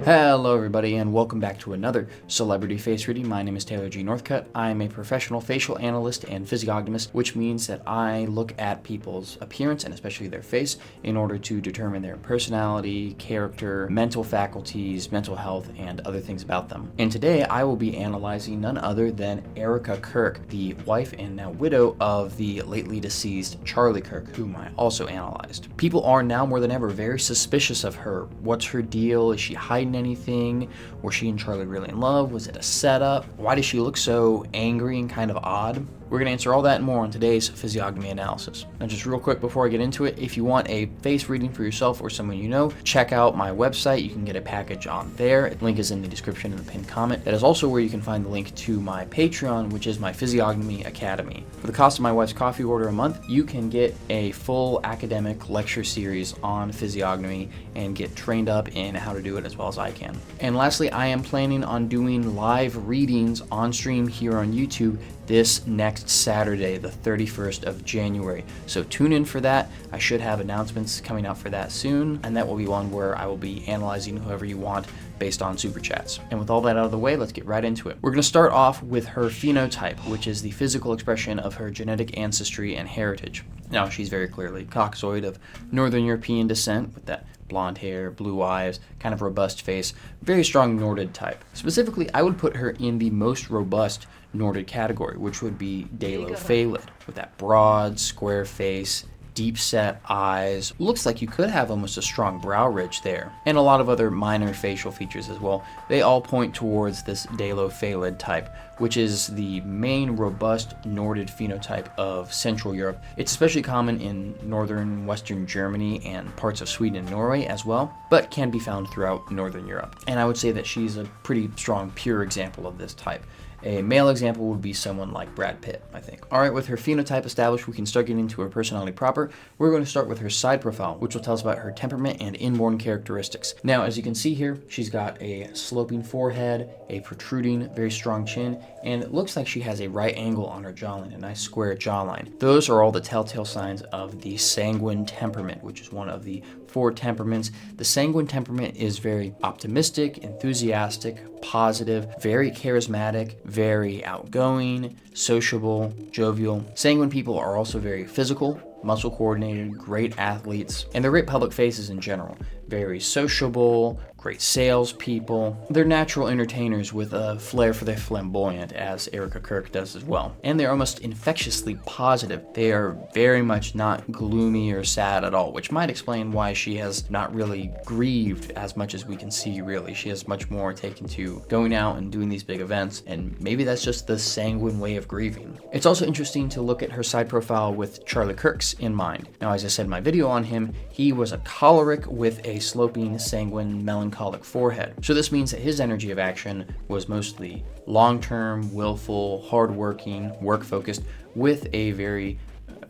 Hello everybody and welcome back to another celebrity face reading. My name is Taylor G. Northcutt. I am a professional facial analyst and physiognomist, which means that I look at people's appearance and especially their face in order to determine their personality, character, mental faculties, mental health, and other things about them. And today I will be analyzing none other than Erika Kirk, the wife and now widow of the lately deceased Charlie Kirk, whom I also analyzed. People are now more than ever very suspicious of her. What's her deal? Is she hiding anything? Was she and Charlie really in love? Was it a setup? Why does she look so angry and kind of odd? We're going to answer all that and more on today's physiognomy analysis. Now just real quick before I get into it, if you want a face reading for yourself or someone you know, check out my website. You can get a package on there. The link is in the description in the pinned comment. That is also where you can find the link to my Patreon, which is my Physiognomy Academy. For the cost of my wife's coffee order a month, you can get a full academic lecture series on physiognomy and get trained up in how to do it as well as I can. And lastly, I am planning on doing live readings on stream here on YouTube this next Saturday, the 31st of January. So tune in for that. I should have announcements coming out for that soon, and that will be one where I will be analyzing whoever you want based on super chats. And with all that out of the way, let's get right into it. We're going to start off with her phenotype, which is the physical expression of her genetic ancestry and heritage. Now, she's very clearly Caucasoid of Northern European descent with that blonde hair, blue eyes, kind of robust face, very strong Norded type. Specifically, I would put her in the most robust Norded category, which would be Dalo-Phalid, with that broad, square face, deep-set eyes. Looks like you could have almost a strong brow ridge there, and a lot of other minor facial features as well. They all point towards this Dalo-Phalid type, which is the main robust Norded phenotype of Central Europe. It's especially common in northern Western Germany and parts of Sweden and Norway as well, but can be found throughout Northern Europe. And I would say that she's a pretty strong pure example of this type. A male example would be someone like Brad Pitt, I think. All right, with her phenotype established, we can start getting into her personality proper. We're going to start with her side profile, which will tell us about her temperament and inborn characteristics. Now, as you can see here, she's got a sloping forehead, a protruding, very strong chin, and it looks like she has a right angle on her jawline, a nice square jawline. Those are all the telltale signs of the sanguine temperament, which is one of the 4 temperaments. The sanguine temperament is very optimistic, enthusiastic, positive, very charismatic, very outgoing, sociable, jovial. Sanguine people are also very physical, muscle coordinated, great athletes, and they're great public faces in general. Very sociable, great salespeople. They're natural entertainers with a flair for the flamboyant, as Erika Kirk does as well. And they're almost infectiously positive. They are very much not gloomy or sad at all, which might explain why she has not really grieved as much as we can see, really. She has much more taken to going out and doing these big events, and maybe that's just the sanguine way of grieving. It's also interesting to look at her side profile with Charlie Kirk's in mind. Now, as I said in my video on him, he was a choleric with a sloping, sanguine, melancholic forehead. So this means that his energy of action was mostly long-term, willful, hardworking, work-focused, with a very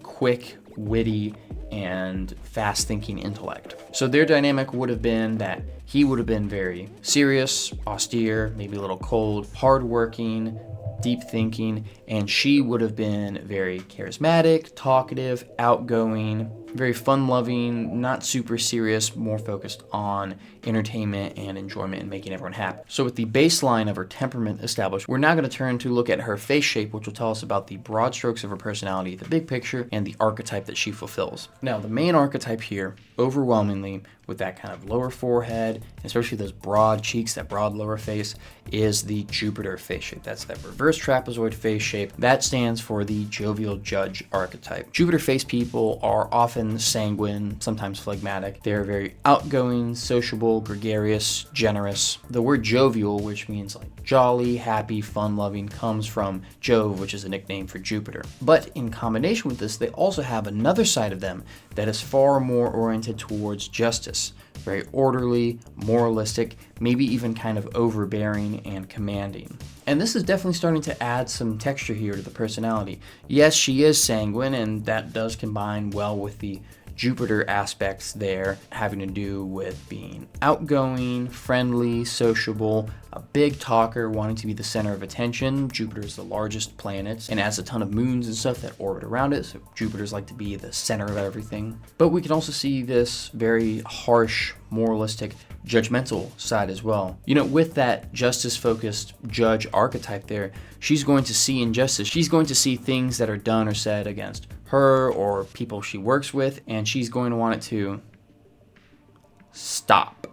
quick, witty, and fast-thinking intellect. So their dynamic would have been that he would have been very serious, austere, maybe a little cold, hardworking, deep thinking, and she would have been very charismatic, talkative, outgoing, very fun-loving, not super serious, more focused on entertainment and enjoyment and making everyone happy. So with the baseline of her temperament established, we're now going to turn to look at her face shape, which will tell us about the broad strokes of her personality, the big picture, and the archetype that she fulfills. Now, the main archetype here, overwhelmingly, with that kind of lower forehead, especially those broad cheeks, that broad lower face, is the Jupiter face shape. That's that reverse trapezoid face shape. That stands for the jovial judge archetype. Jupiter face people are often sanguine, sometimes phlegmatic. They're very outgoing, sociable, gregarious, generous. The word jovial, which means like jolly, happy, fun-loving, comes from Jove, which is a nickname for Jupiter. But in combination with this, they also have another side of them that is far more oriented towards justice. Very orderly, moralistic, maybe even kind of overbearing and commanding. And this is definitely starting to add some texture here to the personality. Yes, she is sanguine, and that does combine well with the Jupiter aspects there, having to do with being outgoing, friendly, sociable, a big talker, wanting to be the center of attention. Jupiter is the largest planet and has a ton of moons and stuff that orbit around it, so Jupiter's like to be the center of everything. But we can also see this very harsh, moralistic, judgmental side as well. You know, with that justice-focused judge archetype there, she's going to see injustice. She's going to see things that are done or said against her or people she works with, and she's going to want it to stop.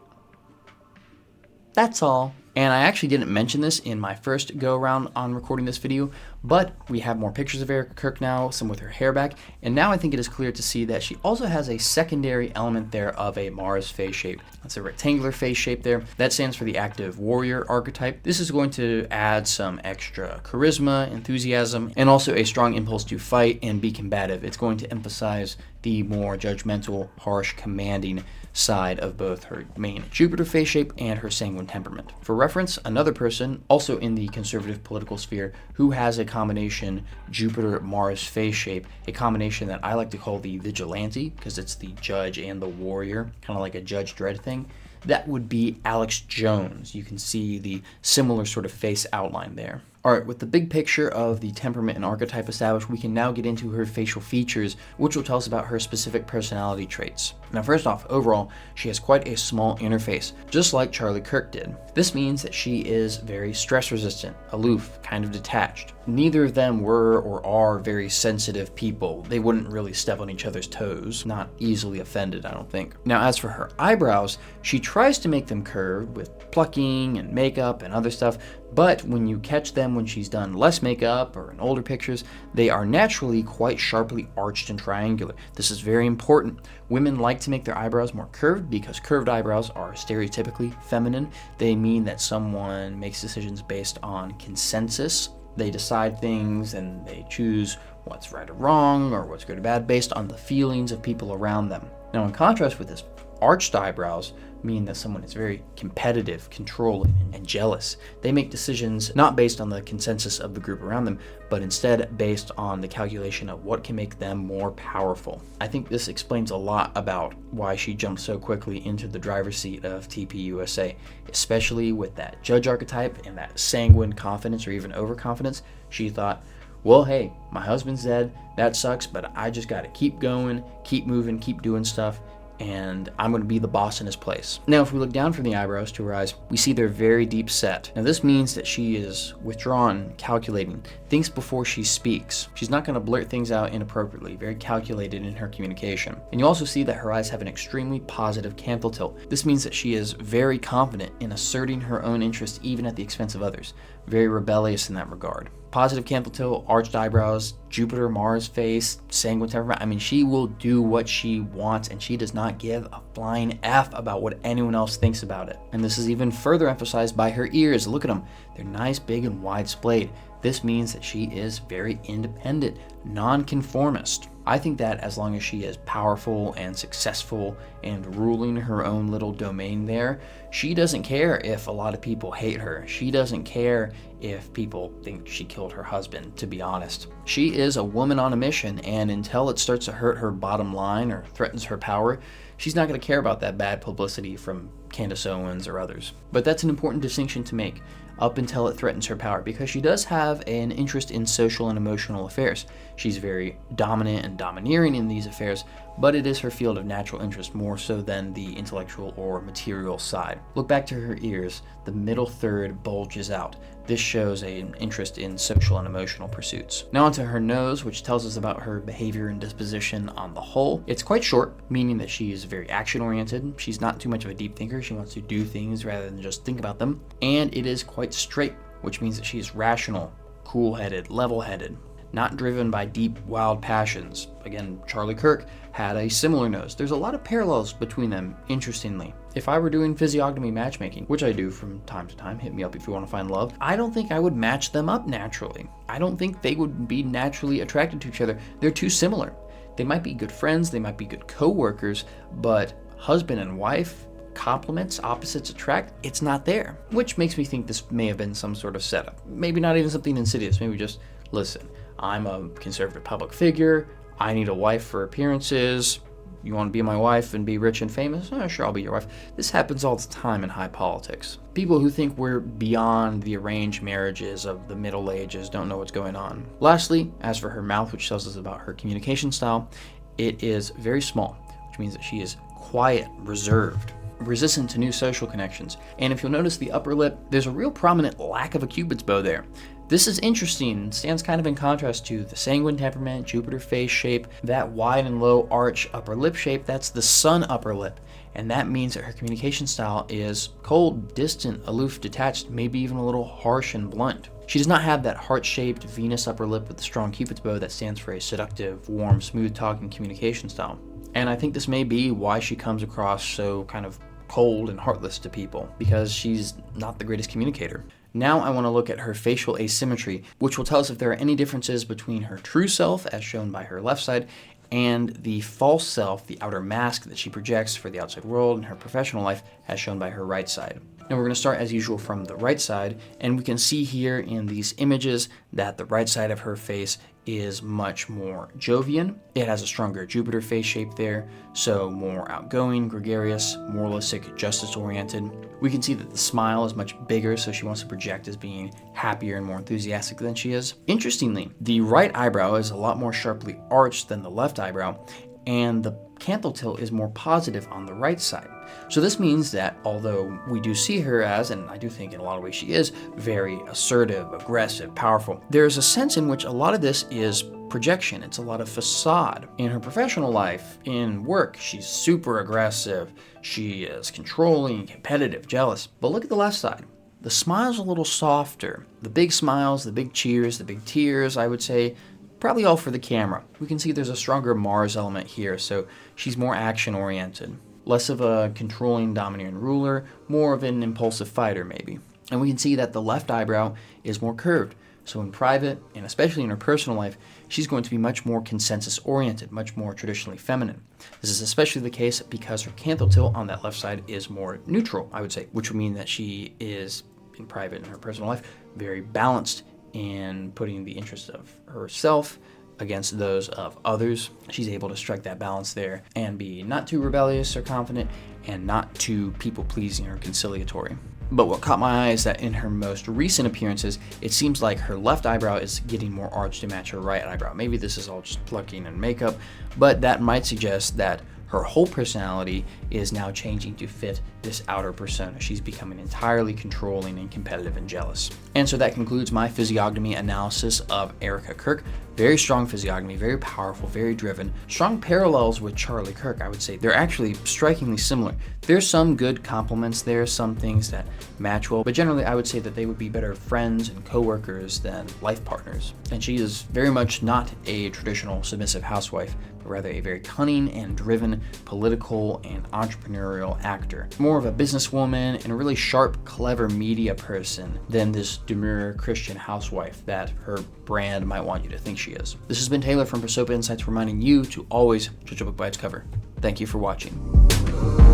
That's all. And I actually didn't mention this in my first go around on recording this video, but we have more pictures of Erika Kirk now, some with her hair back, and now I think it is clear to see that she also has a secondary element there of a Mars face shape. That's a rectangular face shape there. That stands for the active warrior archetype. This is going to add some extra charisma, enthusiasm, and also a strong impulse to fight and be combative. It's going to emphasize the more judgmental, harsh, commanding side of both her main Jupiter face shape and her sanguine temperament. For reference, another person, also in the conservative political sphere, who has a combination Jupiter-Mars face shape, a combination that I like to call the vigilante, because it's the judge and the warrior, kind of like a Judge Dredd thing, that would be Alex Jones. You can see the similar sort of face outline there. Alright, with the big picture of the temperament and archetype established, we can now get into her facial features, which will tell us about her specific personality traits. Now first off, overall, she has quite a small inner face, just like Charlie Kirk did. This means that she is very stress resistant, aloof, kind of detached. Neither of them were or are very sensitive people. They wouldn't really step on each other's toes, not easily offended, I don't think. Now as for her eyebrows, she tries to make them curved with plucking and makeup and other stuff, but when you catch them when she's done less makeup or in older pictures, they are naturally quite sharply arched and triangular. This is very important. Women like to make their eyebrows more curved because curved eyebrows are stereotypically feminine. They mean that someone makes decisions based on consensus. They decide things and they choose what's right or wrong or what's good or bad based on the feelings of people around them. Now in contrast with this, arched eyebrows mean that someone is very competitive, controlling, and jealous. They make decisions not based on the consensus of the group around them, but instead based on the calculation of what can make them more powerful. I think this explains a lot about why she jumped so quickly into the driver's seat of TPUSA, especially with that judge archetype and that sanguine confidence or even overconfidence. She thought, well, hey, my husband's dead, that sucks, but I just gotta keep going, keep moving, keep doing stuff, and I'm going to be the boss in his place. Now, if we look down from the eyebrows to her eyes, we see they're very deep set. Now, this means that she is withdrawn, calculating, thinks before she speaks. She's not going to blurt things out inappropriately, very calculated in her communication. And you also see that her eyes have an extremely positive canthal tilt. This means that she is very confident in asserting her own interest even at the expense of others. Very rebellious in that regard. Positive canthal tilt, arched eyebrows, Jupiter, Mars face, sanguine temperament. I mean, she will do what she wants and she does not give a flying F about what anyone else thinks about it. And this is even further emphasized by her ears. Look at them. They're nice, big, and wide splayed. This means that she is very independent, nonconformist. I think that as long as she is powerful and successful and ruling her own little domain there, she doesn't care if a lot of people hate her. She doesn't care if people think she killed her husband, to be honest. She is a woman on a mission, and until it starts to hurt her bottom line or threatens her power, she's not going to care about that bad publicity from Candace Owens or others. But that's an important distinction to make, up until it threatens her power, because she does have an interest in social and emotional affairs. She's very dominant and domineering in these affairs, but it is her field of natural interest more so than the intellectual or material side. Look back to her ears. The middle third bulges out. This shows an interest in social and emotional pursuits. Now onto her nose, which tells us about her behavior and disposition on the whole. It's quite short, meaning that she is very action-oriented. She's not too much of a deep thinker. She wants to do things rather than just think about them. And it is quite straight, which means that she is rational, cool-headed, level-headed, not driven by deep, wild passions. Again, Charlie Kirk had a similar nose. There's a lot of parallels between them, interestingly. If I were doing physiognomy matchmaking, which I do from time to time, hit me up if you want to find love, I don't think I would match them up naturally. I don't think they would be naturally attracted to each other. They're too similar. They might be good friends, they might be good co-workers, but husband and wife, complements, opposites attract, it's not there. Which makes me think this may have been some sort of setup. Maybe not even something insidious, maybe just, listen, I'm a conservative public figure, I need a wife for appearances, you want to be my wife and be rich and famous? Oh, sure, I'll be your wife. This happens all the time in high politics. People who think we're beyond the arranged marriages of the Middle Ages don't know what's going on. Lastly, as for her mouth, which tells us about her communication style, it is very small, which means that she is quiet, reserved. resistant to new social connections. And if you'll notice the upper lip, there's a real prominent lack of a cupid's bow there. This is interesting and stands kind of in contrast to the sanguine temperament, Jupiter face shape, that wide and low arch upper lip shape, that's the sun upper lip. And that means that her communication style is cold, distant, aloof, detached, maybe even a little harsh and blunt. She does not have that heart-shaped Venus upper lip with the strong cupid's bow that stands for a seductive, warm, smooth-talking communication style. And I think this may be why she comes across so kind of cold and heartless to people, because she's not the greatest communicator. Now I want to look at her facial asymmetry, which will tell us if there are any differences between her true self, as shown by her left side, and the false self, the outer mask that she projects for the outside world and her professional life, as shown by her right side. Now we're going to start as usual from the right side, and we can see here in these images that the right side of her face is much more Jovian. It has a stronger Jupiter face shape there, so more outgoing, gregarious, moralistic, justice-oriented. We can see that the smile is much bigger, so she wants to project as being happier and more enthusiastic than she is. Interestingly, the right eyebrow is a lot more sharply arched than the left eyebrow, and the canthal tilt is more positive on the right side. So this means that although we do see her as, and I do think in a lot of ways she is, very assertive, aggressive, powerful, there's a sense in which a lot of this is projection. It's a lot of facade. In her professional life, in work, she's super aggressive. She is controlling, competitive, jealous. But look at the left side. The smile's a little softer. The big smiles, the big cheers, the big tears, I would say, probably all for the camera. We can see there's a stronger Mars element here, so she's more action-oriented. Less of a controlling, domineering ruler, more of an impulsive fighter maybe. And we can see that the left eyebrow is more curved. So in private, and especially in her personal life, she's going to be much more consensus-oriented, much more traditionally feminine. This is especially the case because her canthal tilt on that left side is more neutral, I would say, which would mean that she is, in private and her personal life, very balanced in putting the interests of herself against those of others. She's able to strike that balance there and be not too rebellious or confident and not too people-pleasing or conciliatory. But what caught my eye is that in her most recent appearances, it seems like her left eyebrow is getting more arched to match her right eyebrow. Maybe this is all just plucking and makeup, but that might suggest that her whole personality is now changing to fit this outer persona. She's becoming entirely controlling and competitive and jealous. And so that concludes my physiognomy analysis of Erika Kirk. Very strong physiognomy, very powerful, very driven. Strong parallels with Charlie Kirk, I would say. They're actually strikingly similar. There's some good complements there, some things that match well, but generally I would say that they would be better friends and co-workers than life partners. And she is very much not a traditional submissive housewife, but rather a very cunning and driven political and entrepreneurial actor. More of a businesswoman and a really sharp, clever media person than this demure Christian housewife that her brand might want you to think she is. This has been Taylor from Prosopa Insights reminding you to always judge a book by its cover. Thank you for watching.